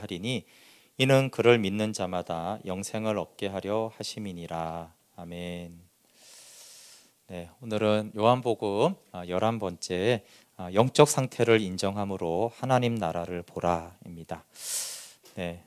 하리니 이는 그를 믿는 자마다 영생을 얻게 하려 하심이니라. 아멘. 네, 오늘은 요한복음 11번째 영적 상태를 인정함으로 하나님 나라를 보라입니다. 네,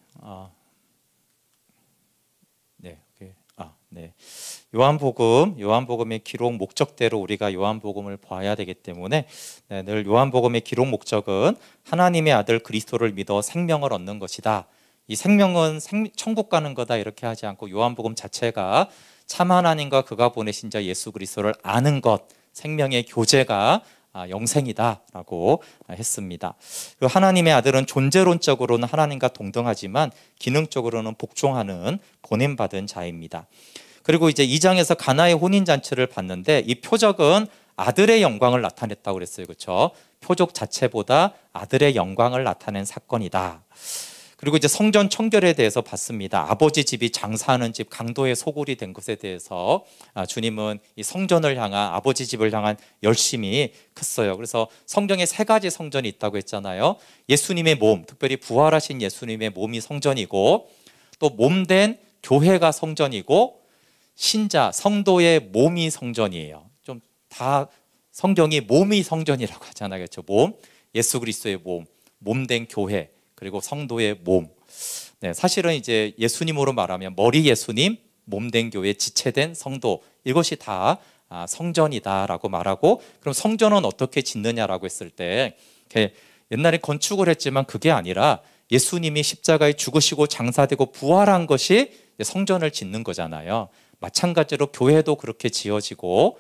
요한복음의 기록 목적대로 우리가 요한복음을 봐야 되기 때문에 늘 요한복음의 기록 목적은 하나님의 아들 그리스도를 믿어 생명을 얻는 것이다. 이 생명은 천국 가는 거다 이렇게 하지 않고 요한복음 자체가 참 하나님과 그가 보내신 자 예수 그리스도를 아는 것, 생명의 교제가 영생이다라고 했습니다. 하나님의 아들은 존재론적으로는 하나님과 동등하지만 기능적으로는 복종하는 보냄받은 자입니다. 그리고 이제 2장에서 가나의 혼인잔치를 봤는데 이 표적은 아들의 영광을 나타냈다고 그랬어요. 그렇죠? 표적 자체보다 아들의 영광을 나타낸 사건이다. 그리고 이제 성전 청결에 대해서 봤습니다. 아버지 집이 장사하는 집, 강도의 소굴이 된 것에 대해서 주님은 이 성전을 향한, 아버지 집을 향한 열심이 컸어요. 그래서 성경에 3가지 성전이 있다고 했잖아요. 예수님의 몸, 특별히 부활하신 예수님의 몸이 성전이고, 또 몸된 교회가 성전이고, 신자, 성도의 몸이 성전이에요. 좀 다 성경이 몸이 성전이라고 하잖아요. 그렇죠? 몸, 예수 그리스도의 몸, 몸된 교회, 그리고 성도의 몸. 네, 사실은 이제 예수님으로 말하면 머리 예수님, 몸된 교회, 지체된 성도, 이것이 다 성전이다라고 말하고, 그럼 성전은 어떻게 짓느냐라고 했을 때 옛날에 건축을 했지만 그게 아니라 예수님이 십자가에 죽으시고 장사되고 부활한 것이 성전을 짓는 거잖아요. 마찬가지로 교회도 그렇게 지어지고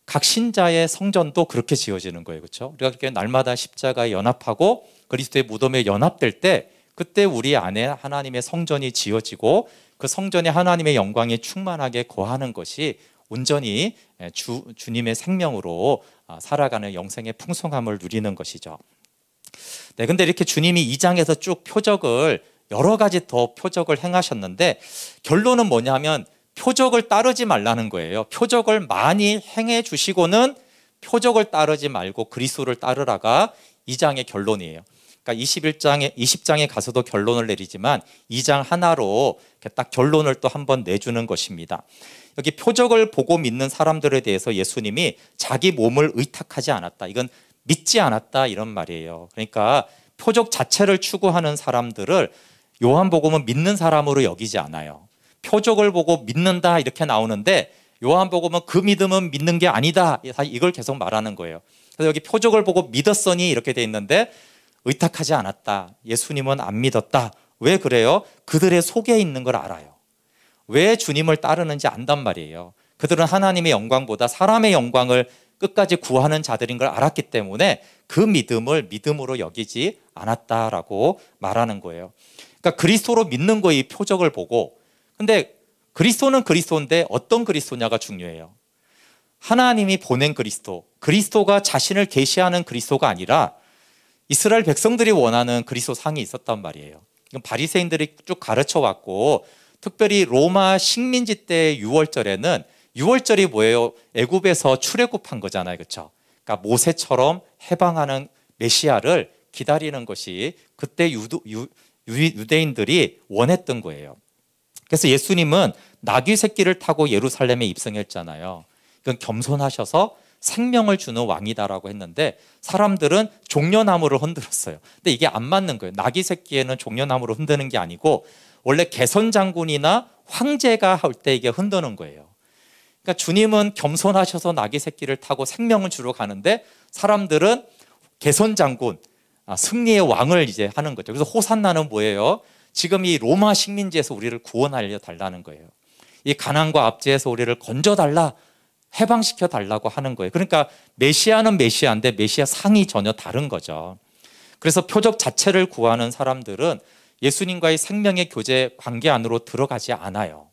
각 신자의 성전도 그렇게 지어지는 거예요. 그렇죠? 우리가 그렇게 날마다 십자가에 연합하고 그리스도의 무덤에 연합될 때 그때 우리 안에 하나님의 성전이 지어지고 그 성전에 하나님의 영광이 충만하게 거하는 것이 온전히 주님의 생명으로 살아가는 영생의 풍성함을 누리는 것이죠. 네, 근데 이렇게 주님이 2장에서 쭉 표적을 여러 가지 더 표적을 행하셨는데 결론은 뭐냐면 표적을 따르지 말라는 거예요. 표적을 많이 행해 주시고는 표적을 따르지 말고 그리스도를 따르라가 2장의 결론이에요. 그러니까 20장에 가서도 결론을 내리지만 2장 하나로 딱 결론을 또 한번 내주는 것입니다. 여기 표적을 보고 믿는 사람들에 대해서 예수님이 자기 몸을 의탁하지 않았다. 이건 믿지 않았다 이런 말이에요. 그러니까 표적 자체를 추구하는 사람들을 요한복음은 믿는 사람으로 여기지 않아요. 표적을 보고 믿는다 이렇게 나오는데 요한복음은 그 믿음은 믿는 게 아니다. 이걸 계속 말하는 거예요. 그래서 여기 표적을 보고 믿었으니 이렇게 돼 있는데 의탁하지 않았다. 예수님은 안 믿었다. 왜 그래요? 그들의 속에 있는 걸 알아요. 왜 주님을 따르는지 안단 말이에요. 그들은 하나님의 영광보다 사람의 영광을 끝까지 구하는 자들인 걸 알았기 때문에 그 믿음을 믿음으로 여기지 않았다라고 말하는 거예요. 그러니까 그리스도로 믿는 거의 표적을 보고, 근데 그리스도는 그리스도인데 어떤 그리스도냐가 중요해요. 하나님이 보낸 그리스도, 그리스도가 자신을 계시하는 그리스도가 아니라 이스라엘 백성들이 원하는 그리스도 상이 있었단 말이에요. 이건 바리새인들이 쭉 가르쳐 왔고, 특별히 로마 식민지 때 6월절에는 6월절이 뭐예요? 애굽에서 출애굽한 거잖아요. 그렇죠? 그러니까 모세처럼 해방하는 메시아를 기다리는 것이 그때 유대인들이 원했던 거예요. 그래서 예수님은 나귀 새끼를 타고 예루살렘에 입성했잖아요. 이건 겸손하셔서 생명을 주는 왕이다라고 했는데 사람들은 종려나무를 흔들었어요. 근데 이게 안 맞는 거예요. 나귀 새끼에는 종려나무를 흔드는 게 아니고 원래 개선 장군이나 황제가 할 때 이게 흔드는 거예요. 그러니까 주님은 겸손하셔서 나귀 새끼를 타고 생명을 주러 가는데 사람들은 개선 장군, 승리의 왕을 이제 하는 거죠. 그래서 호산나는 뭐예요? 지금 이 로마 식민지에서 우리를 구원하려 달라는 거예요. 이 가난과 압제에서 우리를 건져달라, 해방시켜 달라고 하는 거예요. 그러니까 메시아는 메시아인데 메시아 상이 전혀 다른 거죠. 그래서 표적 자체를 구하는 사람들은 예수님과의 생명의 교제 관계 안으로 들어가지 않아요.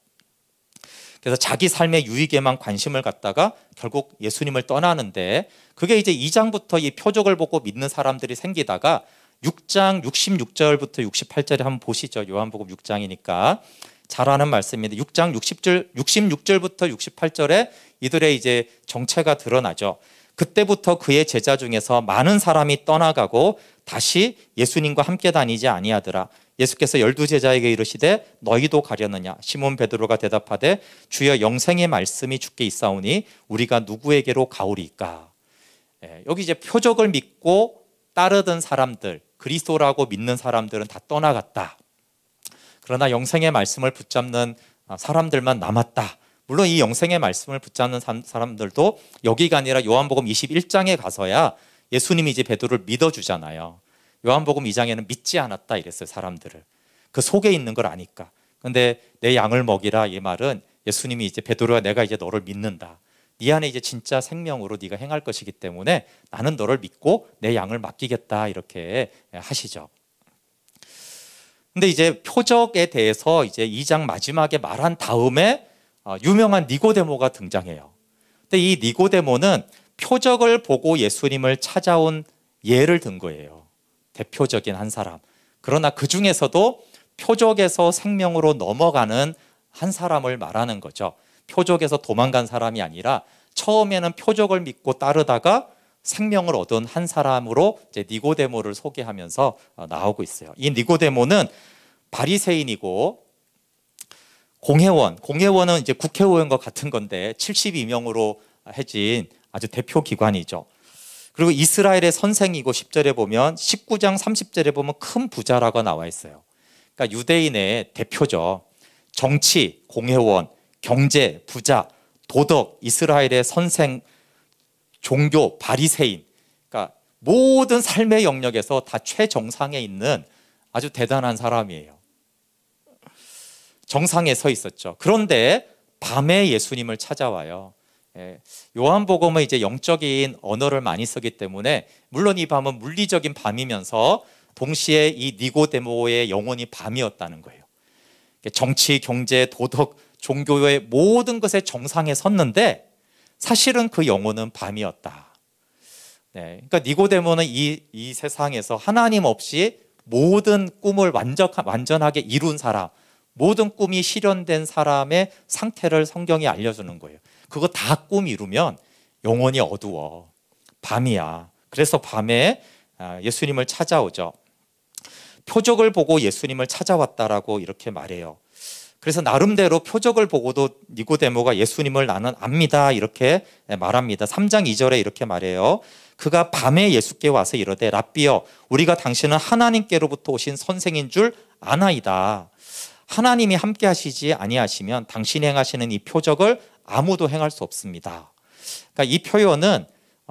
그래서 자기 삶의 유익에만 관심을 갖다가 결국 예수님을 떠나는데, 그게 이제 2장부터 이 표적을 보고 믿는 사람들이 생기다가 6장 66절부터 68절에 한번 보시죠. 요한복음 6장이니까 잘 아는 말씀인데 6장 66절부터 68절에 이들의 이제 정체가 드러나죠. 그때부터 그의 제자 중에서 많은 사람이 떠나가고 다시 예수님과 함께 다니지 아니하더라. 예수께서 12제자에게 이르시되 너희도 가려느냐? 시몬 베드로가 대답하되 주여 영생의 말씀이 주께 있사오니 우리가 누구에게로 가오리이까? 여기 이제 표적을 믿고 따르던 사람들, 그리스도라고 믿는 사람들은 다 떠나갔다. 그러나 영생의 말씀을 붙잡는 사람들만 남았다. 물론 이 영생의 말씀을 붙잡는 사람들도 여기가 아니라 요한복음 21장에 가서야 예수님이 이제 베드로를 믿어주잖아요. 요한복음 2장에는 믿지 않았다 이랬어요. 사람들을. 그 속에 있는 걸 아니까. 근데 내 양을 먹이라 이 말은 예수님이 이제 베드로야 내가 이제 너를 믿는다. 네 안에 이제 진짜 생명으로 네가 행할 것이기 때문에 나는 너를 믿고 내 양을 맡기겠다 이렇게 하시죠. 근데 이제 표적에 대해서 이제 2장 마지막에 말한 다음에 유명한 니고데모가 등장해요. 근데 이 니고데모는 표적을 보고 예수님을 찾아온 예를 든 거예요. 대표적인 한 사람. 그러나 그 중에서도 표적에서 생명으로 넘어가는 한 사람을 말하는 거죠. 표적에서 도망간 사람이 아니라 처음에는 표적을 믿고 따르다가 생명을 얻은 한 사람으로 이제 니고데모를 소개하면서 나오고 있어요. 이 니고데모는 바리새인이고 공회원은 이제 국회의원과 같은 건데 72명으로 해진 아주 대표 기관이죠. 그리고 이스라엘의 선생이고 10절에 보면 19장 30절에 보면 큰 부자라고 나와 있어요. 그러니까 유대인의 대표죠. 정치, 공회원, 경제, 부자, 도덕, 이스라엘의 선생, 종교, 바리새인. 그러니까 모든 삶의 영역에서 다 최정상에 있는 아주 대단한 사람이에요. 정상에 서 있었죠. 그런데 밤에 예수님을 찾아와요. 요한복음은 이제 영적인 언어를 많이 쓰기 때문에 물론 이 밤은 물리적인 밤이면서 동시에 이 니고데모의 영혼이 밤이었다는 거예요. 정치, 경제, 도덕, 종교의 모든 것의 정상에 섰는데 사실은 그 영혼은 밤이었다. 그러니까 니고데모는 이 세상에서 하나님 없이 모든 꿈을 완전하게 이룬 사람, 모든 꿈이 실현된 사람의 상태를 성경이 알려주는 거예요. 그거 다 꿈 이루면 영혼이 어두워. 밤이야. 그래서 밤에 예수님을 찾아오죠. 표적을 보고 예수님을 찾아왔다라고 이렇게 말해요. 그래서 나름대로 표적을 보고도 니고데모가 예수님을 나는 압니다 이렇게 말합니다. 3장 2절에 이렇게 말해요. 그가 밤에 예수께 와서 이르되 랍비여 우리가 당신은 하나님께로부터 오신 선생인 줄 아나이다. 하나님이 함께 하시지 아니하시면 당신이 행하시는 이 표적을 아무도 행할 수 없습니다. 그러니까 이 표현은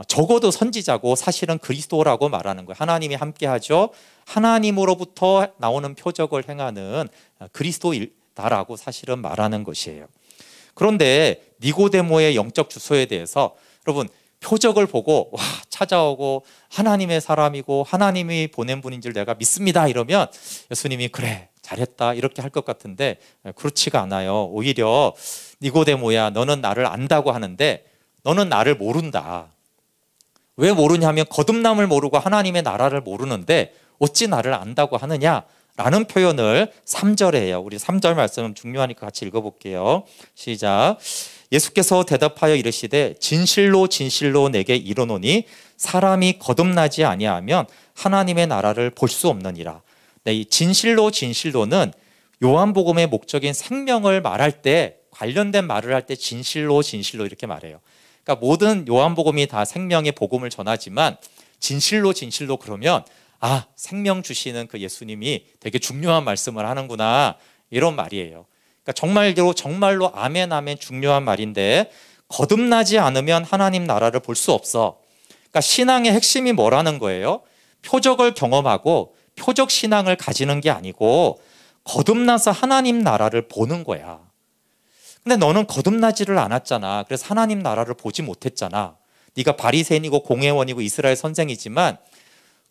적어도 선지자고 사실은 그리스도라고 말하는 거예요. 하나님이 함께 하죠. 하나님으로부터 나오는 표적을 행하는 그리스도다라고 사실은 말하는 것이에요. 그런데 니고데모의 영적 주소에 대해서 여러분 표적을 보고 와 찾아오고 하나님의 사람이고 하나님이 보낸 분인 줄 내가 믿습니다 이러면 예수님이 그래 잘했다 이렇게 할 것 같은데 그렇지가 않아요. 오히려 니고데모야 너는 나를 안다고 하는데 너는 나를 모른다. 왜 모르냐면 거듭남을 모르고 하나님의 나라를 모르는데 어찌 나를 안다고 하느냐라는 표현을 3절에 해요. 우리 3절 말씀 중요하니까 같이 읽어볼게요. 시작. 예수께서 대답하여 이르시되 진실로 진실로 내게 이르노니 사람이 거듭나지 아니하면 하나님의 나라를 볼 수 없느니라. 이 진실로 진실로는 요한복음의 목적인 생명을 말할 때 관련된 말을 할 때 진실로 진실로 이렇게 말해요. 그러니까 모든 요한복음이 다 생명의 복음을 전하지만 진실로 진실로 그러면 아 생명 주시는 그 예수님이 되게 중요한 말씀을 하는구나 이런 말이에요. 그러니까 정말로 아멘 아멘 중요한 말인데 거듭나지 않으면 하나님 나라를 볼 수 없어. 그러니까 신앙의 핵심이 뭐라는 거예요? 표적을 경험하고 표적 신앙을 가지는 게 아니고 거듭나서 하나님 나라를 보는 거야. 근데 너는 거듭나지를 않았잖아. 그래서 하나님 나라를 보지 못했잖아. 네가 바리새인이고 공회원이고 이스라엘 선생이지만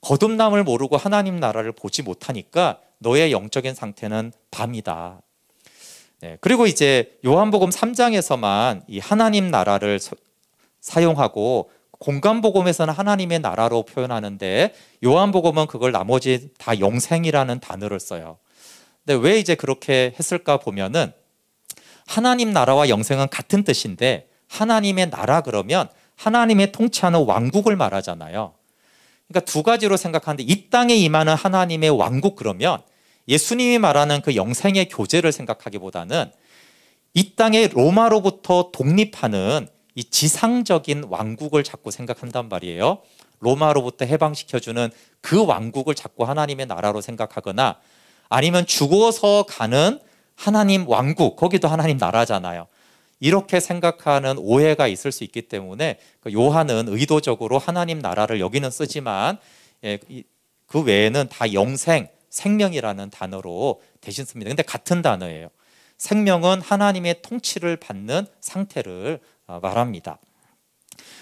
거듭남을 모르고 하나님 나라를 보지 못하니까 너의 영적인 상태는 밤이다. 그리고 이제 요한복음 3장에서만 이 하나님 나라를 사용하고 공간복음에서는 하나님의 나라로 표현하는데 요한복음은 그걸 나머지 다 영생이라는 단어를 써요. 근데 왜 이제 그렇게 했을까 보면은 하나님 나라와 영생은 같은 뜻인데 하나님의 나라 그러면 하나님의 통치하는 왕국을 말하잖아요. 그러니까 두 가지로 생각하는데 이 땅에 임하는 하나님의 왕국 그러면 예수님이 말하는 그 영생의 교제를 생각하기보다는 이 땅의 로마로부터 독립하는 이 지상적인 왕국을 자꾸 생각한단 말이에요. 로마로부터 해방시켜주는 그 왕국을 자꾸 하나님의 나라로 생각하거나, 아니면 죽어서 가는 하나님 왕국, 거기도 하나님 나라잖아요. 이렇게 생각하는 오해가 있을 수 있기 때문에 요한은 의도적으로 하나님 나라를 여기는 쓰지만 그 외에는 다 영생, 생명이라는 단어로 대신 씁니다. 근데 같은 단어예요. 생명은 하나님의 통치를 받는 상태를 말합니다.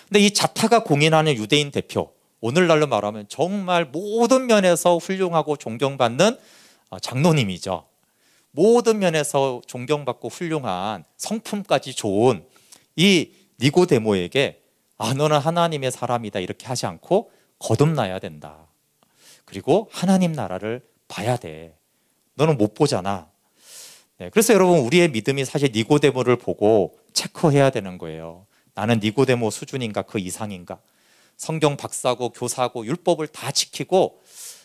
근데 이 자타가 공인하는 유대인 대표, 오늘날로 말하면 정말 모든 면에서 훌륭하고 존경받는 장로님이죠. 모든 면에서 존경받고 훌륭한, 성품까지 좋은 이 니고데모에게 너는 하나님의 사람이다 이렇게 하지 않고 거듭나야 된다. 그리고 하나님 나라를 봐야 돼. 너는 못 보잖아. 그래서 여러분, 우리의 믿음이 사실 니고데모를 보고 체크해야 되는 거예요. 나는 니고데모 수준인가, 그 이상인가. 성경 박사고 교사고 율법을 다 지키고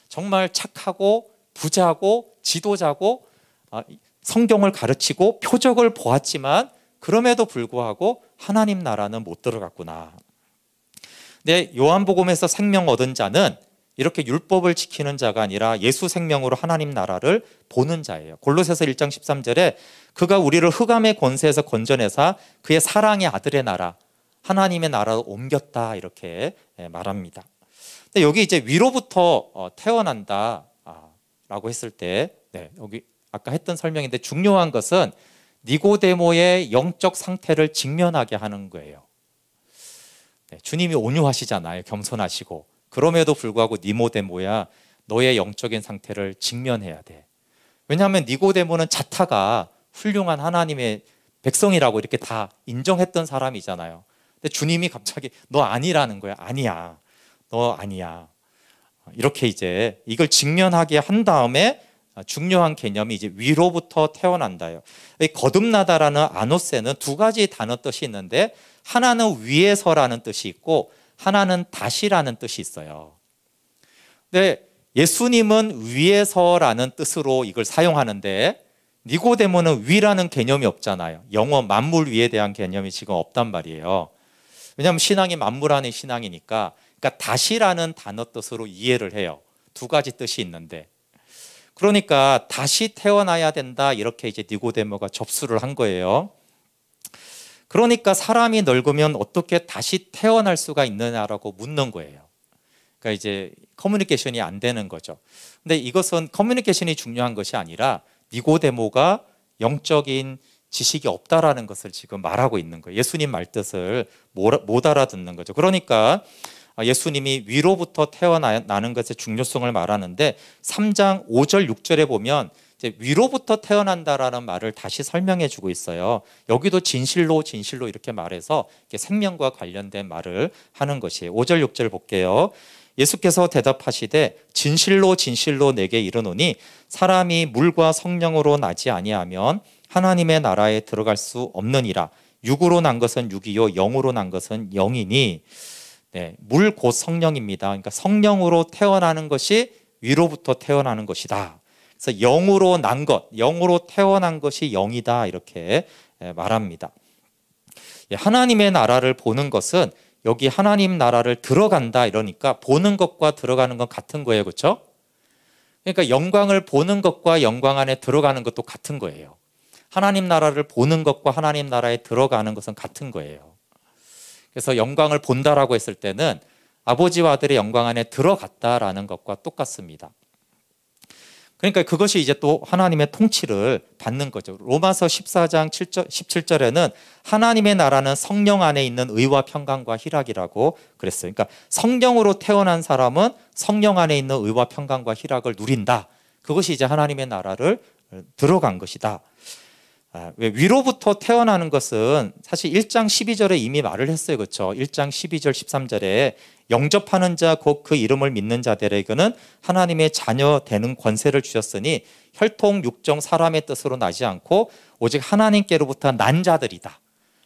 정말 착하고 부자고 지도자고 성경을 가르치고 표적을 보았지만 그럼에도 불구하고 하나님 나라는 못 들어갔구나. 근데 요한복음에서 생명 얻은 자는 이렇게 율법을 지키는 자가 아니라 예수 생명으로 하나님 나라를 보는 자예요. 골로새서 1장 13절에 그가 우리를 흑암의 권세에서 건져내사 그의 사랑의 아들의 나라, 하나님의 나라로 옮겼다 이렇게 말합니다. 근데 여기 이제 위로부터 태어난다 라고 했을 때, 여기 아까 했던 설명인데 중요한 것은 니고데모의 영적 상태를 직면하게 하는 거예요. 주님이 온유하시잖아요. 겸손하시고. 그럼에도 불구하고 니고데모야, 너의 영적인 상태를 직면해야 돼. 왜냐하면 니고데모는 자타가 훌륭한 하나님의 백성이라고 이렇게 다 인정했던 사람이잖아요. 근데 주님이 갑자기 너 아니라는 거야. 아니야. 너 아니야. 이렇게 이제 이걸 직면하게 한 다음에 중요한 개념이 이제 위로부터 태어난다요. 거듭나다라는 아노세는 두 가지 단어 뜻이 있는데, 하나는 위에서라는 뜻이 있고 하나는 다시라는 뜻이 있어요. 근데 예수님은 위에서라는 뜻으로 이걸 사용하는데 니고데모는 위라는 개념이 없잖아요. 영원 만물 위에 대한 개념이 지금 없단 말이에요. 왜냐하면 신앙이 만물 안의 신앙이니까. 그러니까 다시라는 단어 뜻으로 이해를 해요. 두 가지 뜻이 있는데, 그러니까 다시 태어나야 된다 이렇게 이제 니고데모가 접수를 한 거예요. 그러니까 사람이 늙으면 어떻게 다시 태어날 수가 있느냐라고 묻는 거예요. 그러니까 이제 커뮤니케이션이 안 되는 거죠. 근데 이것은 커뮤니케이션이 중요한 것이 아니라 니고데모가 영적인 지식이 없다라는 것을 지금 말하고 있는 거예요. 예수님 말뜻을 못 알아듣는 거죠. 그러니까 예수님이 위로부터 태어나는 것의 중요성을 말하는데 3장 5절 6절에 보면 이제 위로부터 태어난다라는 말을 다시 설명해 주고 있어요. 여기도 진실로 진실로 이렇게 말해서 생명과 관련된 말을 하는 것이에요. 5절 6절 볼게요. 예수께서 대답하시되 진실로 진실로 내게 이르노니 사람이 물과 성령으로 나지 아니하면 하나님의 나라에 들어갈 수 없느니라. 육으로 난 것은 육이요 영으로 난 것은 영이니. 물 곧 성령입니다. 그러니까 성령으로 태어나는 것이 위로부터 태어나는 것이다. 그래서 영으로 난 것, 영으로 태어난 것이 영이다 이렇게 말합니다. 하나님의 나라를 보는 것은 여기 하나님 나라를 들어간다 이러니까 보는 것과 들어가는 건 같은 거예요. 그렇죠? 그러니까 영광을 보는 것과 영광 안에 들어가는 것도 같은 거예요. 하나님 나라를 보는 것과 하나님 나라에 들어가는 것은 같은 거예요. 그래서 영광을 본다라고 했을 때는 아버지와 아들의 영광 안에 들어갔다라는 것과 똑같습니다. 그러니까 그것이 이제 또 하나님의 통치를 받는 거죠. 로마서 14장 17절에는 하나님의 나라는 성령 안에 있는 의와 평강과 희락이라고 그랬어요. 그러니까 성령으로 태어난 사람은 성령 안에 있는 의와 평강과 희락을 누린다. 그것이 이제 하나님의 나라를 들어간 것이다. 왜 위로부터 태어나는 것은 사실 1장 12절에 이미 말을 했어요. 그렇죠? 1장 12절 13절에 영접하는 자 곧 그 이름을 믿는 자들에게는 하나님의 자녀 되는 권세를 주셨으니 혈통 육정 사람의 뜻으로 나지 않고 오직 하나님께로부터 난 자들이다.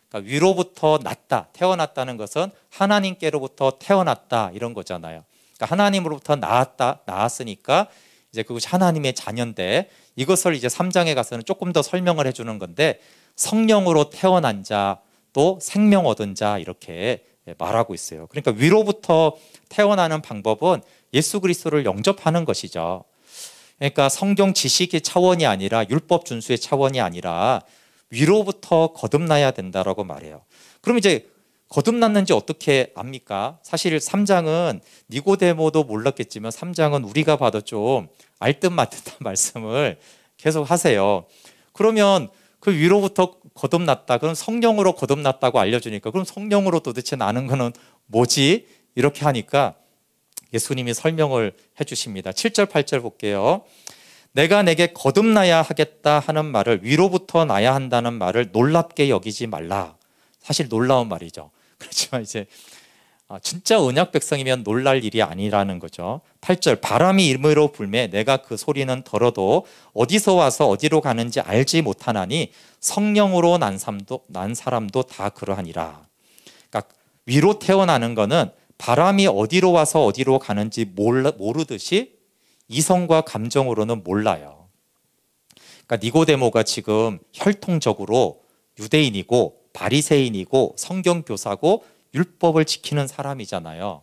그러니까 위로부터 났다, 태어났다는 것은 하나님께로부터 태어났다 이런 거잖아요. 그러니까 하나님으로부터 나왔으니까 이제 그것이 하나님의 자녀인데 이것을 이제 3장에 가서는 조금 더 설명을 해주는 건데 성령으로 태어난 자 또 생명 얻은 자 이렇게 말하고 있어요. 그러니까 위로부터 태어나는 방법은 예수 그리스도를 영접하는 것이죠. 그러니까 성경 지식의 차원이 아니라 율법 준수의 차원이 아니라 위로부터 거듭나야 된다라고 말해요. 그럼 이제 거듭났는지 어떻게 압니까? 사실 3장은 니고데모도 몰랐겠지만 3장은 우리가 봐도 좀 알듯말듯한 말씀을 계속 하세요. 그러면 그 위로부터 거듭났다. 그럼 성령으로 거듭났다고 알려주니까 그럼 성령으로 도대체 나는 거는 뭐지? 이렇게 하니까 예수님이 설명을 해주십니다. 7절 8절 볼게요. 내가 내게 거듭나야 하겠다 하는 말을 위로부터 나야 한다는 말을 놀랍게 여기지 말라. 사실 놀라운 말이죠. 그렇지만 이제 진짜 언약 백성이면 놀랄 일이 아니라는 거죠. 8절 바람이 임으로 불매 내가 그 소리는 들어도 어디서 와서 어디로 가는지 알지 못하나니 성령으로 난 사람도 다 그러하니라. 그러니까 위로 태어나는 거는 바람이 어디로 와서 어디로 가는지 모르듯이 이성과 감정으로는 몰라요. 그러니까 니고데모가 지금 혈통적으로 유대인이고 바리새인이고 성경교사고 율법을 지키는 사람이잖아요.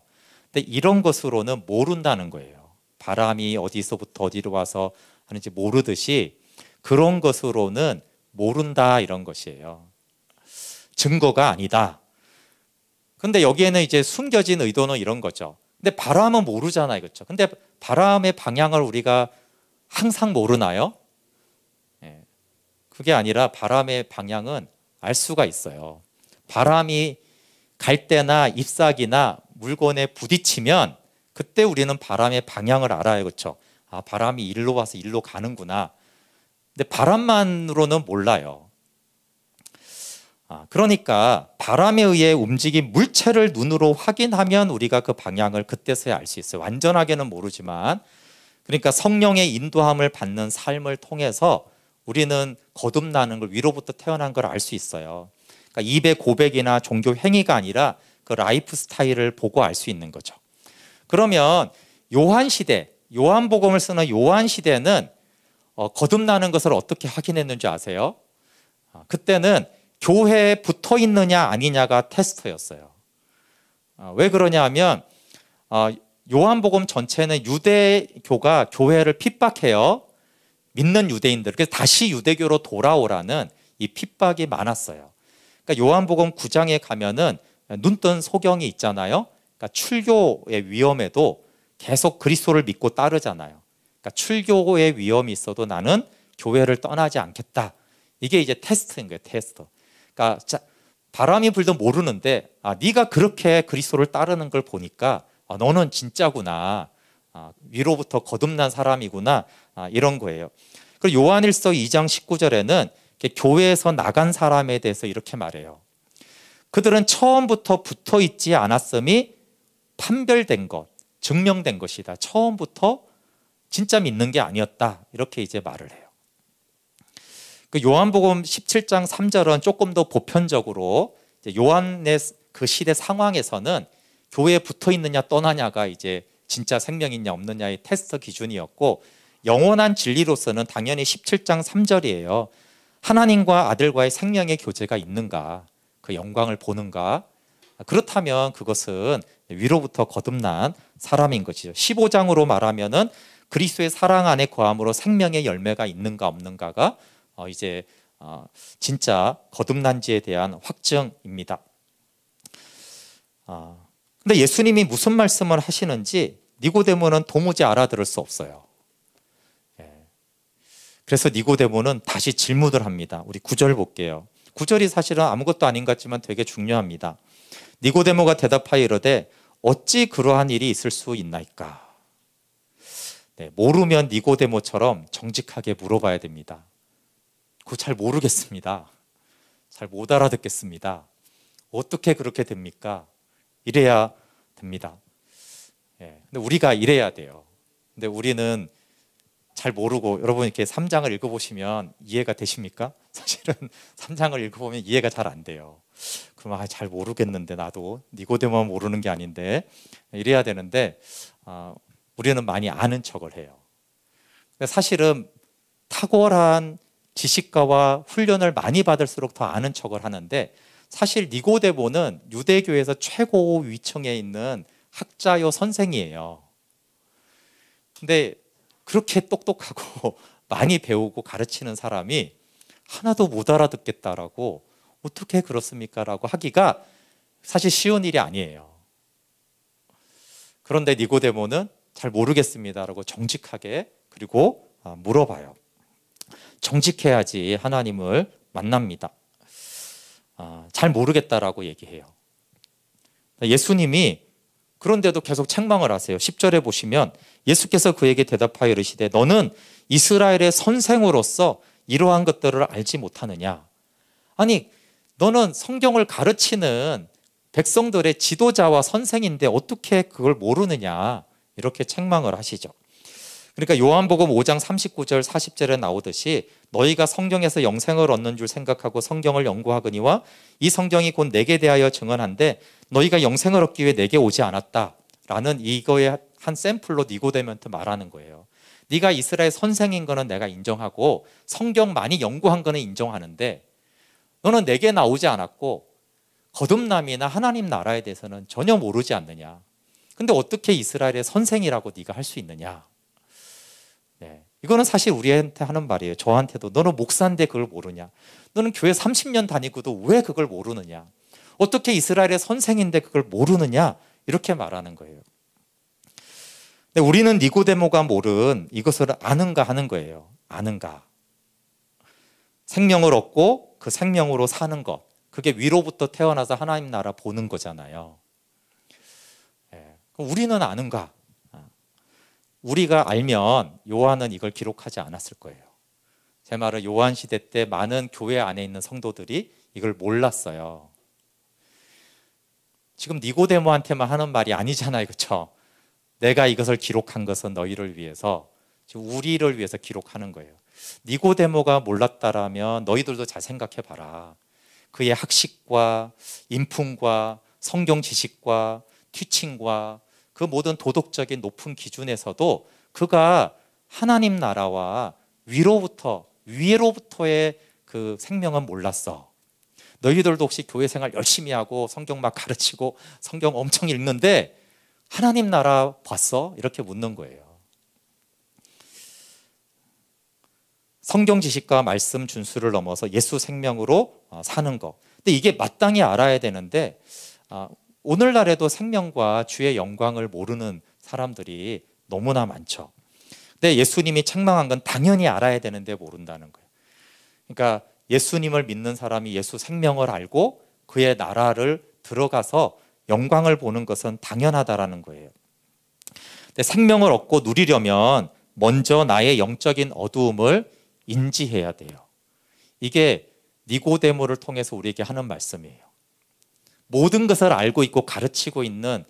근데 이런 것으로는 모른다는 거예요. 바람이 어디서부터 어디로 와서 하는지 모르듯이 그런 것으로는 모른다 이런 것이에요. 증거가 아니다. 근데 여기에는 이제 숨겨진 의도는 이런 거죠. 근데 바람은 모르잖아요. 그렇죠? 근데 바람의 방향을 우리가 항상 모르나요? 그게 아니라 바람의 방향은 알 수가 있어요. 바람이 갈대나 잎사귀나 물건에 부딪히면 그때 우리는 바람의 방향을 알아요. 그렇죠? 아, 바람이 일로 와서 일로 가는구나. 근데 바람만으로는 몰라요. 그러니까 바람에 의해 움직인 물체를 눈으로 확인하면 우리가 그 방향을 그때서야 알 수 있어요. 완전하게는 모르지만 그러니까 성령의 인도함을 받는 삶을 통해서 우리는 거듭나는 걸 위로부터 태어난 걸 알 수 있어요. 그러니까 입의 고백이나 종교 행위가 아니라 그 라이프 스타일을 보고 알 수 있는 거죠. 그러면 요한 시대, 요한복음을 쓰는 요한 시대는 거듭나는 것을 어떻게 확인했는지 아세요? 그때는 교회에 붙어 있느냐 아니냐가 테스트였어요. 왜 그러냐 하면 요한복음 전체는 유대교가 교회를 핍박해요. 믿는 유대인들. 그래서 다시 유대교로 돌아오라는 이 핍박이 많았어요. 그러니까 요한복음 9장에 가면은 눈뜬 소경이 있잖아요. 그러니까 출교의 위험에도 계속 그리스도를 믿고 따르잖아요. 그러니까 출교의 위험이 있어도 나는 교회를 떠나지 않겠다. 이게 이제 테스트인 거예요. 테스트. 그러니까 바람이 불도 모르는데 네가 그렇게 그리스도를 따르는 걸 보니까 너는 진짜구나. 위로부터 거듭난 사람이구나. 이런 거예요. 그리고 요한일서 2장 19절에는 교회에서 나간 사람에 대해서 이렇게 말해요. 그들은 처음부터 붙어 있지 않았음이 판별된 것, 증명된 것이다. 처음부터 진짜 믿는 게 아니었다. 이렇게 이제 말을 해요. 그 요한복음 17장 3절은 조금 더 보편적으로 요한의 그 시대 상황에서는 교회에 붙어 있느냐 떠나냐가 이제 진짜 생명이냐 없느냐의 테스트 기준이었고 영원한 진리로서는 당연히 17장 3절이에요. 하나님과 아들과의 생명의 교제가 있는가? 그 영광을 보는가? 그렇다면 그것은 위로부터 거듭난 사람인 것이죠. 15장으로 말하면은 그리스도의 사랑 안에 거함으로 생명의 열매가 있는가 없는가가 이제 진짜 거듭난지에 대한 확증입니다. 근데 예수님이 무슨 말씀을 하시는지 니고데모는 도무지 알아들을 수 없어요. 그래서 니고데모는 다시 질문을 합니다. 우리 9절 볼게요. 9절이 사실은 아무것도 아닌 것 같지만 되게 중요합니다. 니고데모가 대답하여 이르되 어찌 그러한 일이 있을 수 있나이까? 모르면 니고데모처럼 정직하게 물어봐야 됩니다. 그거 잘 모르겠습니다. 잘 못 알아듣겠습니다. 어떻게 그렇게 됩니까? 이래야 됩니다. 근데 우리가 이래야 돼요. 근데 우리는 잘 모르고 여러분 이렇게 3장을 읽어보시면 이해가 되십니까? 사실은 3장을 읽어보면 이해가 잘 안 돼요. 그럼 잘 모르겠는데 나도 니고데모만 모르는 게 아닌데 이래야 되는데 우리는 많이 아는 척을 해요. 사실은 탁월한 지식가와 훈련을 많이 받을수록 더 아는 척을 하는데, 사실 니고데모는 유대교에서 최고 위층에 있는 학자요 선생이에요. 근데 그렇게 똑똑하고 많이 배우고 가르치는 사람이 하나도 못 알아듣겠다라고, 어떻게 그렇습니까? 라고 하기가 사실 쉬운 일이 아니에요. 그런데 니고데모는 잘 모르겠습니다라고 정직하게, 그리고 물어봐요. 정직해야지 하나님을 만납니다. 잘 모르겠다라고 얘기해요. 예수님이 그런데도 계속 책망을 하세요. 10절에 보시면 예수께서 그에게 대답하여 이르시되 너는 이스라엘의 선생으로서 이러한 것들을 알지 못하느냐. 아니, 너는 성경을 가르치는 백성들의 지도자와 선생인데 어떻게 그걸 모르느냐, 이렇게 책망을 하시죠. 그러니까 요한복음 5장 39절 40절에 나오듯이 너희가 성경에서 영생을 얻는 줄 생각하고 성경을 연구하거니와 이 성경이 곧 내게 대하여 증언한데 너희가 영생을 얻기 위해 내게 오지 않았다라는 이거의 한 샘플로 니고데모한테 말하는 거예요. 네가 이스라엘 선생인 거는 내가 인정하고 성경 많이 연구한 거는 인정하는데 너는 내게 나오지 않았고 거듭남이나 하나님 나라에 대해서는 전혀 모르지 않느냐. 근데 어떻게 이스라엘의 선생이라고 네가 할 수 있느냐. 네, 이거는 사실 우리한테 하는 말이에요. 저한테도 너는 목사인데 그걸 모르냐. 너는 교회 30년 다니고도 왜 그걸 모르느냐. 어떻게 이스라엘의 선생인데 그걸 모르느냐. 이렇게 말하는 거예요. 근데 우리는 니고데모가 모른 이것을 아는가 하는 거예요. 아는가. 생명을 얻고 그 생명으로 사는 것, 그게 위로부터 태어나서 하나님 나라 보는 거잖아요. 네. 그럼 우리는 아는가? 우리가 알면 요한은 이걸 기록하지 않았을 거예요. 제 말은 요한 시대 때 많은 교회 안에 있는 성도들이 이걸 몰랐어요. 지금 니고데모한테만 하는 말이 아니잖아요, 그렇죠? 내가 이것을 기록한 것은 너희를 위해서, 지금 우리를 위해서 기록하는 거예요. 니고데모가 몰랐다라면 너희들도 잘 생각해 봐라. 그의 학식과 인품과 성경 지식과 티칭과 그 모든 도덕적인 높은 기준에서도 그가 하나님 나라와 위로부터의 그 생명은 몰랐어. 너희들도 혹시 교회 생활 열심히 하고 성경 막 가르치고 성경 엄청 읽는데 하나님 나라 봤어? 이렇게 묻는 거예요. 성경 지식과 말씀 준수를 넘어서 예수 생명으로 사는 것. 근데 이게 마땅히 알아야 되는데 오늘날에도 생명과 주의 영광을 모르는 사람들이 너무나 많죠. 근데 예수님이 책망한 건 당연히 알아야 되는데 모른다는 거예요. 그러니까 예수님을 믿는 사람이 예수 생명을 알고 그의 나라를 들어가서 영광을 보는 것은 당연하다라는 거예요. 근데 생명을 얻고 누리려면 먼저 나의 영적인 어두움을 인지해야 돼요. 이게 니고데모를 통해서 우리에게 하는 말씀이에요. 모든 것을 알고 있고 가르치고 있는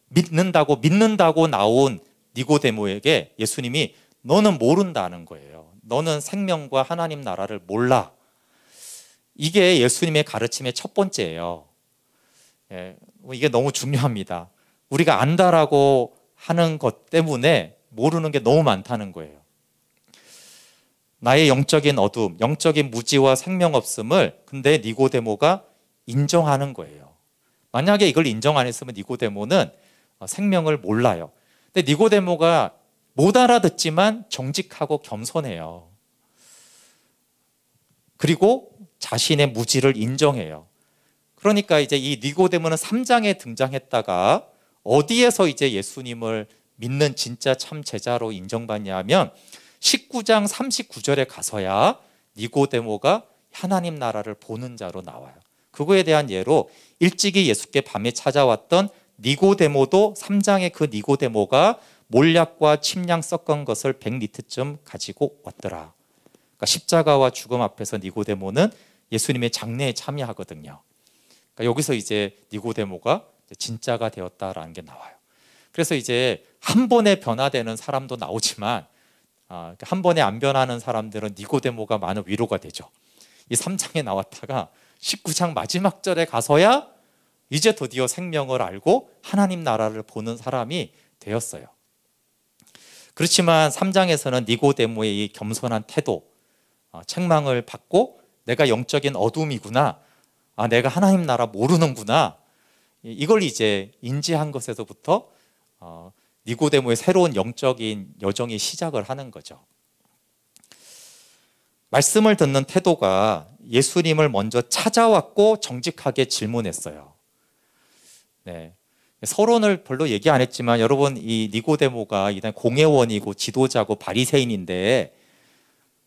믿는다고 나온 니고데모에게 예수님이 너는 모른다는 거예요. 너는 생명과 하나님 나라를 몰라. 이게 예수님의 가르침의 첫 번째예요. 이게 너무 중요합니다. 우리가 안다라고 하는 것 때문에 모르는 게 너무 많다는 거예요. 나의 영적인 어둠, 영적인 무지와 생명 없음을 근데 니고데모가 인정하는 거예요. 만약에 이걸 인정 안 했으면 니고데모는 생명을 몰라요. 근데 니고데모가 못 알아듣지만 정직하고 겸손해요. 그리고 자신의 무지를 인정해요. 그러니까 이제 이 니고데모는 3장에 등장했다가 어디에서 이제 예수님을 믿는 진짜 참 제자로 인정받냐 하면 19장 39절에 가서야 니고데모가 하나님 나라를 보는 자로 나와요. 그거에 대한 예로 일찍이 예수께 밤에 찾아왔던 니고데모도 3장의 그 니고데모가 몰약과 침량 섞은 것을 100리터쯤 가지고 왔더라. 그러니까 십자가와 죽음 앞에서 니고데모는 예수님의 장례에 참여하거든요. 그러니까 여기서 이제 니고데모가 진짜가 되었다라는 게 나와요. 그래서 이제 한 번에 변화되는 사람도 나오지만 한 번에 안 변하는 사람들은 니고데모가 많은 위로가 되죠. 이 3장에 나왔다가 19장 마지막 절에 가서야 이제 드디어 생명을 알고 하나님 나라를 보는 사람이 되었어요. 그렇지만 3장에서는 니고데모의 이 겸손한 태도, 책망을 받고 내가 영적인 어둠이구나, 내가 하나님 나라 모르는구나, 이걸 이제 인지한 것에서부터 니고데모의 새로운 영적인 여정이 시작을 하는 거죠. 말씀을 듣는 태도가 예수님을 먼저 찾아왔고 정직하게 질문했어요. 네. 서론을 별로 얘기 안 했지만 여러분, 이 니고데모가 일단 공회원이고 지도자고 바리새인인데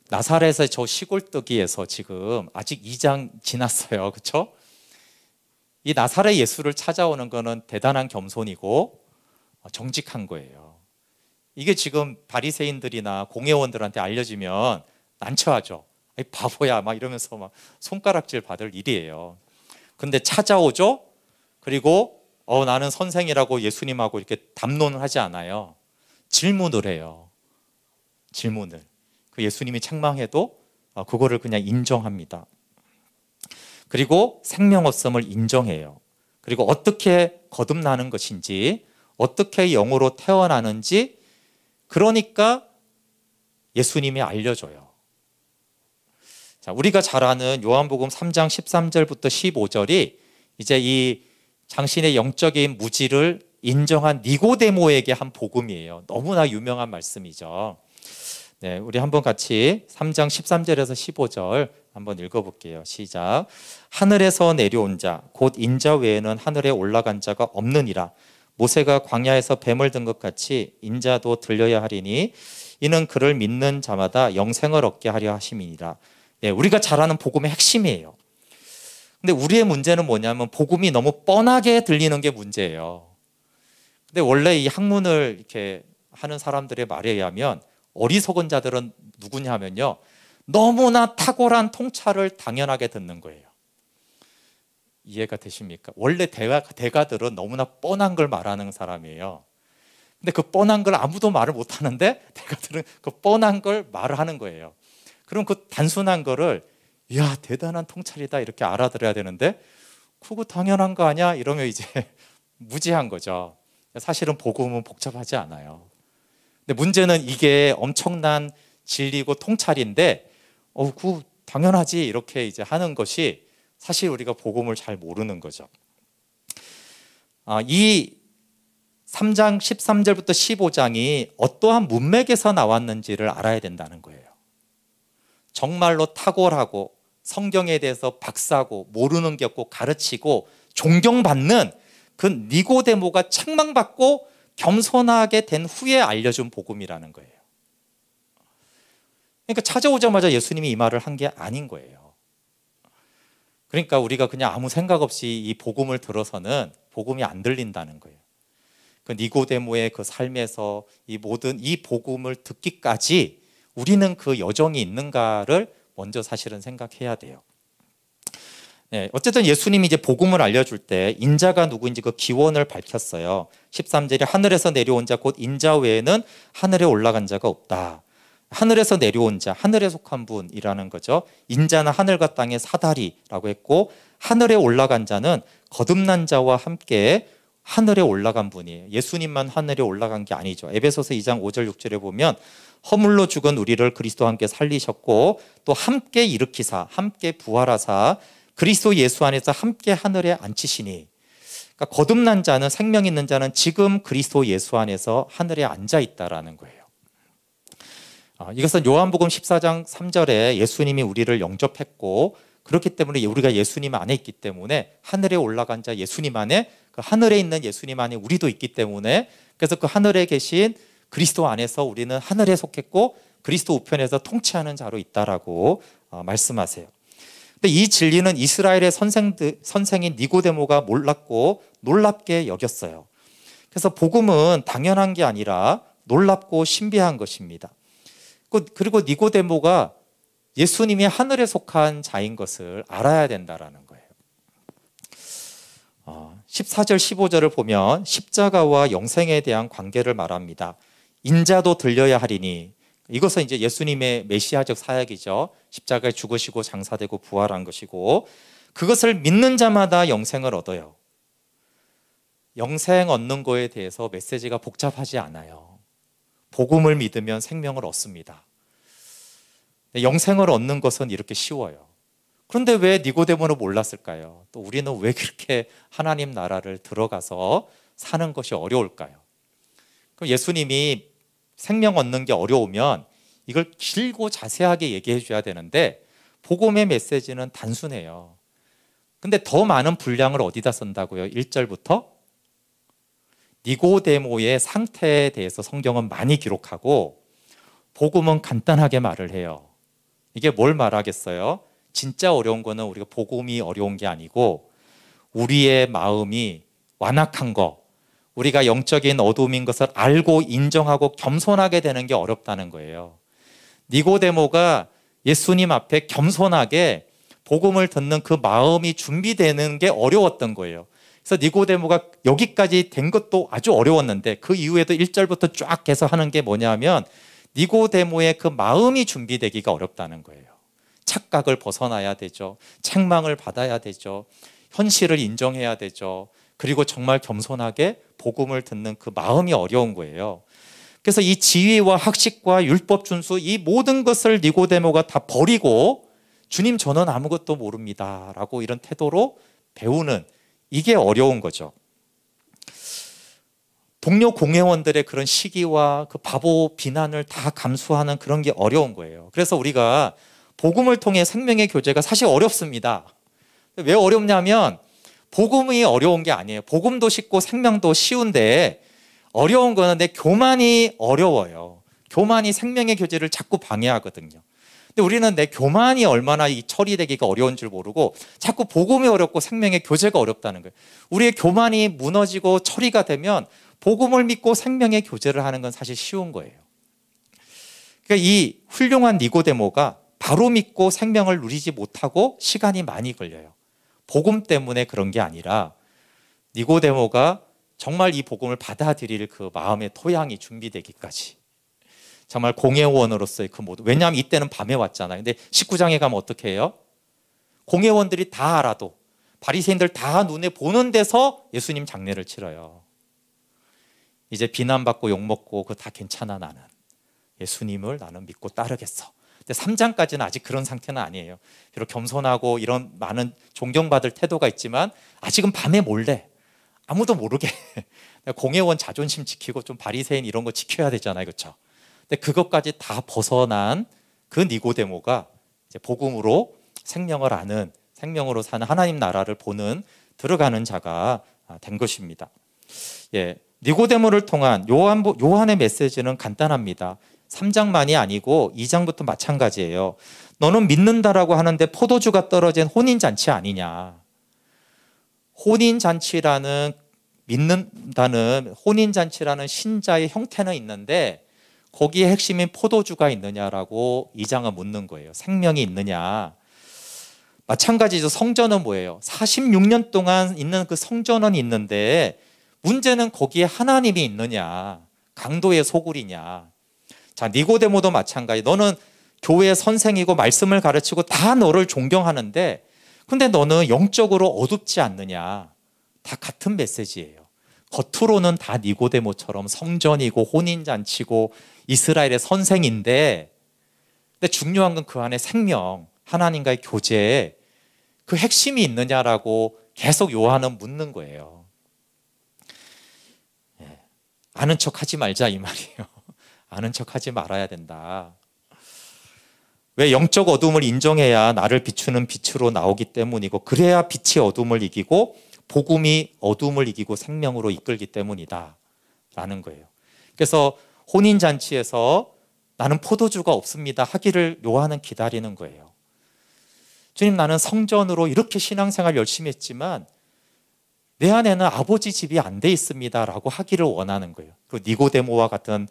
나사렛의 저 시골뜨기에서 지금 아직 2장 지났어요. 그렇죠? 이 나사렛 예수를 찾아오는 거는 대단한 겸손이고 정직한 거예요. 이게 지금 바리새인들이나 공회원들한테 알려지면 난처하죠. 아이 바보야 막 이러면서 막 손가락질 받을 일이에요. 근데 찾아오죠. 그리고 나는 선생이라고 예수님하고 이렇게 담론을 하지 않아요. 질문을 해요. 질문을. 그 예수님이 책망해도 그거를 그냥 인정합니다. 그리고 생명 없음을 인정해요. 그리고 어떻게 거듭나는 것인지, 어떻게 영으로 태어나는지, 그러니까 예수님이 알려줘요. 자, 우리가 잘 아는 요한복음 3장 13절부터 15절이 이제 이 당신의 영적인 무지를 인정한 니고데모에게 한 복음이에요. 너무나 유명한 말씀이죠. 네, 우리 한번 같이 3장 13절에서 15절 한번 읽어볼게요. 시작. 하늘에서 내려온 자, 곧 인자 외에는 하늘에 올라간 자가 없느니라. 모세가 광야에서 뱀을 든 것 같이 인자도 들려야 하리니 이는 그를 믿는 자마다 영생을 얻게 하려 하심이니라. 네, 우리가 잘 아는 복음의 핵심이에요. 근데 우리의 문제는 뭐냐면 복음이 너무 뻔하게 들리는 게 문제예요. 근데 원래 이 학문을 이렇게 하는 사람들의 말에 의하면 어리석은 자들은 누구냐 하면요, 너무나 탁월한 통찰을 당연하게 듣는 거예요. 이해가 되십니까? 원래 대가들은 너무나 뻔한 걸 말하는 사람이에요. 근데 그 뻔한 걸 아무도 말을 못 하는데 대가들은 그 뻔한 걸 말을 하는 거예요. 그럼 그 단순한 거를 이야 대단한 통찰이다 이렇게 알아들어야 되는데 그거 당연한 거 아니야? 이러면 이제 무지한 거죠. 사실은 복음은 복잡하지 않아요. 근데 문제는 이게 엄청난 진리고 통찰인데 그거 당연하지 이렇게 이제 하는 것이 사실 우리가 복음을 잘 모르는 거죠. 이 3장 13절부터 15장이 어떠한 문맥에서 나왔는지를 알아야 된다는 거예요. 정말로 탁월하고 성경에 대해서 박사고 모르는 게 없고 가르치고 존경받는 그 니고데모가 책망받고 겸손하게 된 후에 알려준 복음이라는 거예요. 그러니까 찾아오자마자 예수님이 이 말을 한 게 아닌 거예요. 그러니까 우리가 그냥 아무 생각 없이 이 복음을 들어서는 복음이 안 들린다는 거예요. 그 니고데모의 그 삶에서 이 모든 이 복음을 듣기까지 우리는 그 여정이 있는가를 먼저 사실은 생각해야 돼요. 네, 어쨌든 예수님이 이제 복음을 알려줄 때 인자가 누구인지 그 기원을 밝혔어요. 13절에 하늘에서 내려온 자 곧 인자 외에는 하늘에 올라간 자가 없다. 하늘에서 내려온 자, 하늘에 속한 분이라는 거죠. 인자는 하늘과 땅의 사다리라고 했고 하늘에 올라간 자는 거듭난 자와 함께 하늘에 올라간 분이에요. 예수님만 하늘에 올라간 게 아니죠. 에베소서 2장 5절 6절에 보면 허물로 죽은 우리를 그리스도와 함께 살리셨고 또 함께 일으키사 함께 부활하사 그리스도 예수 안에서 함께 하늘에 앉히시니, 그러니까 거듭난 자는, 생명 있는 자는 지금 그리스도 예수 안에서 하늘에 앉아 있다라는 거예요. 이것은 요한복음 14장 3절에 예수님이 우리를 영접했고 그렇기 때문에 우리가 예수님 안에 있기 때문에 하늘에 올라간 자 예수님 안에, 그 하늘에 있는 예수님 안에 우리도 있기 때문에, 그래서 그 하늘에 계신 그리스도 안에서 우리는 하늘에 속했고 그리스도 우편에서 통치하는 자로 있다라고 말씀하세요. 근데 이 진리는 이스라엘의 선생인 니고데모가 몰랐고 놀랍게 여겼어요. 그래서 복음은 당연한 게 아니라 놀랍고 신비한 것입니다. 그리고 니고데모가 예수님이 하늘에 속한 자인 것을 알아야 된다라는 거예요. 14절 15절을 보면 십자가와 영생에 대한 관계를 말합니다. 인자도 들려야 하리니, 이것은 이제 예수님의 메시아적 사역이죠. 십자가에 죽으시고 장사되고 부활한 것이고 그것을 믿는 자마다 영생을 얻어요. 영생 얻는 거에 대해서 메시지가 복잡하지 않아요. 복음을 믿으면 생명을 얻습니다. 영생을 얻는 것은 이렇게 쉬워요. 그런데 왜 니고데모는 몰랐을까요? 또 우리는 왜 그렇게 하나님 나라를 들어가서 사는 것이 어려울까요? 그럼 예수님이 생명 얻는 게 어려우면 이걸 길고 자세하게 얘기해 줘야 되는데 복음의 메시지는 단순해요. 근데 더 많은 분량을 어디다 쓴다고요? 1절부터 니고데모의 상태에 대해서 성경은 많이 기록하고 복음은 간단하게 말을 해요. 이게 뭘 말하겠어요? 진짜 어려운 거는 우리가 복음이 어려운 게 아니고 우리의 마음이 완악한 거, 우리가 영적인 어둠인 것을 알고 인정하고 겸손하게 되는 게 어렵다는 거예요. 니고데모가 예수님 앞에 겸손하게 복음을 듣는 그 마음이 준비되는 게 어려웠던 거예요. 그래서 니고데모가 여기까지 된 것도 아주 어려웠는데 그 이후에도 1절부터 쫙 해서 하는 게 뭐냐면 니고데모의 그 마음이 준비되기가 어렵다는 거예요. 착각을 벗어나야 되죠. 책망을 받아야 되죠. 현실을 인정해야 되죠. 그리고 정말 겸손하게 복음을 듣는 그 마음이 어려운 거예요. 그래서 이 지위와 학식과 율법 준수 이 모든 것을 니고데모가 다 버리고 주님 저는 아무것도 모릅니다 라고 이런 태도로 배우는 이게 어려운 거죠. 동료 공회원들의 그런 시기와 그 바보 비난을 다 감수하는 그런 게 어려운 거예요. 그래서 우리가 복음을 통해 생명의 교제가 사실 어렵습니다. 왜 어렵냐면 복음이 어려운 게 아니에요. 복음도 쉽고 생명도 쉬운데 어려운 거는 내 교만이 어려워요. 교만이 생명의 교제를 자꾸 방해하거든요. 근데 우리는 내 교만이 얼마나 이 처리되기가 어려운 줄 모르고 자꾸 복음이 어렵고 생명의 교제가 어렵다는 거예요. 우리의 교만이 무너지고 처리가 되면 복음을 믿고 생명의 교제를 하는 건 사실 쉬운 거예요. 그러니까 이 훌륭한 니고데모가 바로 믿고 생명을 누리지 못하고 시간이 많이 걸려요. 복음 때문에 그런 게 아니라 니고데모가 정말 이 복음을 받아들일 그 마음의 토양이 준비되기까지 정말 공회원으로서의 그 모든, 왜냐하면 이때는 밤에 왔잖아요. 근데 19장에 가면 어떻게 해요? 공회원들이 다 알아도 바리새인들 다 눈에 보는 데서 예수님 장례를 치러요. 이제 비난받고 욕먹고 그거 다 괜찮아 나는 예수님을 나는 믿고 따르겠어. 근데 3장까지는 아직 그런 상태는 아니에요. 비록 겸손하고 이런 많은 존경받을 태도가 있지만 아직은 밤에 몰래 아무도 모르게 공회원 자존심 지키고 좀 바리새인 이런 거 지켜야 되잖아요. 그렇죠? 근데 그것까지 다 벗어난 그 니고데모가 이제 복음으로 생명을 아는, 생명으로 사는 하나님 나라를 보는 들어가는 자가 된 것입니다. 예, 니고데모를 통한 요한의 메시지는 간단합니다. 3장만이 아니고 2장부터 마찬가지예요. 너는 믿는다라고 하는데 포도주가 떨어진 혼인잔치 아니냐. 믿는다는 혼인잔치라는 신자의 형태는 있는데 거기에 핵심인 포도주가 있느냐라고 2장은 묻는 거예요. 생명이 있느냐. 마찬가지죠. 성전은 뭐예요? 46년 동안 있는 그 성전은 있는데 문제는 거기에 하나님이 있느냐, 강도의 소굴이냐. 자, 니고데모도 마찬가지. 너는 교회 선생이고 말씀을 가르치고 다 너를 존경하는데 근데 너는 영적으로 어둡지 않느냐. 다 같은 메시지예요. 겉으로는 다 니고데모처럼 성전이고 혼인잔치고 이스라엘의 선생인데 근데 중요한 건 그 안에 생명, 하나님과의 교제에 그 핵심이 있느냐라고 계속 요한은 묻는 거예요. 예, 아는 척하지 말자 이 말이에요. 아는 척하지 말아야 된다. 왜 영적 어둠을 인정해야 나를 비추는 빛으로 나오기 때문이고 그래야 빛이 어둠을 이기고 복음이 어둠을 이기고 생명으로 이끌기 때문이다 라는 거예요. 그래서 혼인잔치에서 나는 포도주가 없습니다 하기를 요한은 기다리는 거예요. 주님 나는 성전으로 이렇게 신앙생활 열심히 했지만 내 안에는 아버지 집이 안 돼 있습니다 라고 하기를 원하는 거예요. 그리고 니고데모와 같은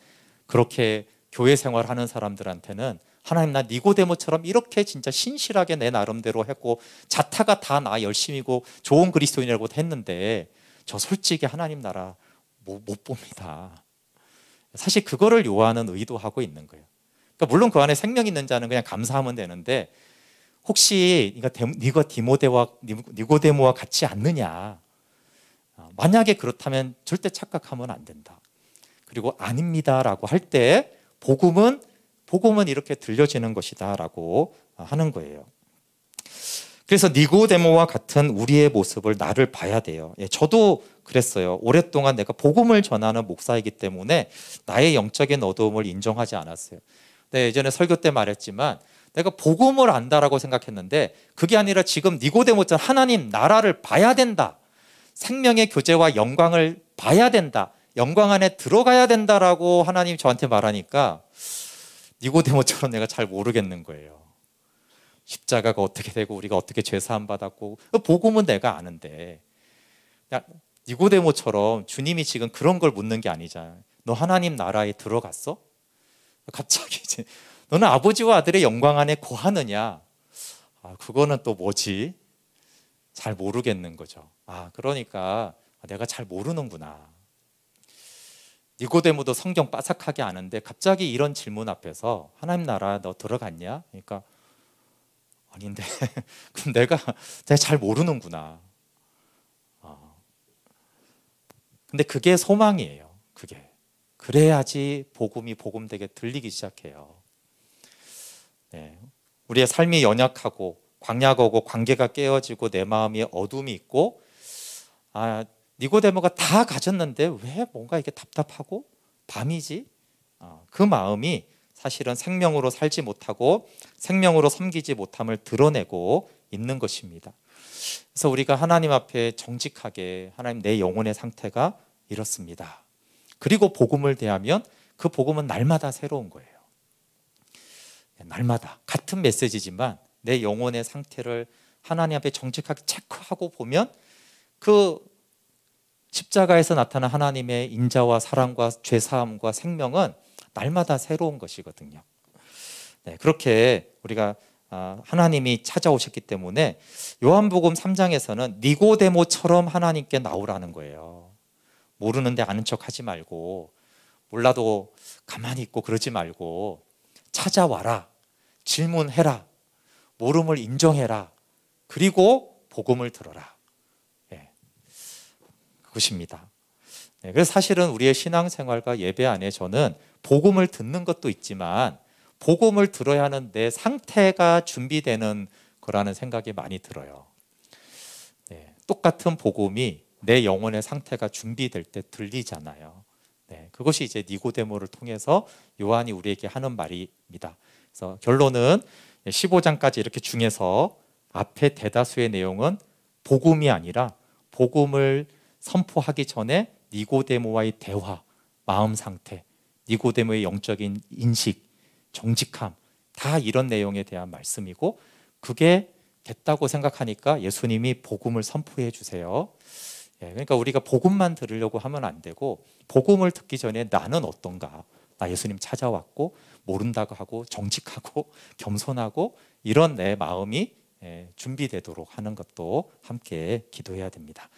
그렇게 교회 생활하는 사람들한테는 하나님 나 니고데모처럼 이렇게 진짜 신실하게 내 나름대로 했고 자타가 다 나 열심히고 좋은 그리스도인이라고 했는데 저 솔직히 하나님 나라 못 봅니다. 사실 그거를 요한은 의도하고 있는 거예요. 그러니까 물론 그 안에 생명 있는 자는 그냥 감사하면 되는데 혹시 네가 니고데모와 같지 않느냐. 만약에 그렇다면 절대 착각하면 안 된다. 그리고 아닙니다라고 할 때 복음은 이렇게 들려지는 것이다라고 하는 거예요. 그래서 니고데모와 같은 우리의 모습을 나를 봐야 돼요. 저도 그랬어요. 오랫동안 내가 복음을 전하는 목사이기 때문에 나의 영적인 어두움을 인정하지 않았어요. 예전에 설교 때 말했지만 내가 복음을 안다라고 생각했는데 그게 아니라 지금 니고데모처럼 하나님 나라를 봐야 된다. 생명의 교제와 영광을 봐야 된다. 영광 안에 들어가야 된다라고 하나님 저한테 말하니까 니고데모처럼 내가 잘 모르겠는 거예요. 십자가가 어떻게 되고 우리가 어떻게 죄사함 받았고 복음은 내가 아는데 니고데모처럼 주님이 지금 그런 걸 묻는 게 아니잖아요. 너 하나님 나라에 들어갔어? 갑자기 이제 너는 아버지와 아들의 영광 안에 거하느냐? 그거는 또 뭐지? 잘 모르겠는 거죠. 그러니까 내가 잘 모르는구나. 니고데모도 성경 빠삭하게 아는데 갑자기 이런 질문 앞에서 하나님 나라 너 들어갔냐? 그러니까 아닌데 그럼 내가 잘 모르는구나. 근데 그게 소망이에요. 그게 그래야지 복음이 복음되게 들리기 시작해요. 우리의 삶이 연약하고 광야거고 관계가 깨어지고 내 마음이 어둠이 있고 니고데모가 다 가졌는데 왜 뭔가 이게 답답하고 밤이지? 그 마음이 사실은 생명으로 살지 못하고 생명으로 섬기지 못함을 드러내고 있는 것입니다. 그래서 우리가 하나님 앞에 정직하게 하나님 내 영혼의 상태가 이렇습니다. 그리고 복음을 대하면 그 복음은 날마다 새로운 거예요. 날마다 같은 메시지지만 내 영혼의 상태를 하나님 앞에 정직하게 체크하고 보면 그 십자가에서 나타난 하나님의 인자와 사랑과 죄사함과 생명은 날마다 새로운 것이거든요. 그렇게 우리가 하나님이 찾아오셨기 때문에 요한복음 3장에서는 니고데모처럼 하나님께 나오라는 거예요. 모르는데 아는 척 하지 말고 몰라도 가만히 있고 그러지 말고 찾아와라. 질문해라. 모름을 인정해라. 그리고 복음을 들어라. 그것입니다. 그래서 사실은 우리의 신앙생활과 예배 안에 저는 복음을 듣는 것도 있지만 복음을 들어야 하는 내 상태가 준비되는 거라는 생각이 많이 들어요. 똑같은 복음이 내 영혼의 상태가 준비될 때 들리잖아요. 그것이 이제 니고데모를 통해서 요한이 우리에게 하는 말입니다. 그래서 결론은 15장까지 이렇게 중에서 앞에 대다수의 내용은 복음이 아니라 복음을 선포하기 전에 니고데모와의 대화, 마음 상태, 니고데모의 영적인 인식, 정직함, 다 이런 내용에 대한 말씀이고 그게 됐다고 생각하니까 예수님이 복음을 선포해 주세요. 그러니까 우리가 복음만 들으려고 하면 안 되고 복음을 듣기 전에 나는 어떤가? 나 예수님 찾아왔고 모른다고 하고 정직하고 겸손하고 이런 내 마음이 준비되도록 하는 것도 함께 기도해야 됩니다.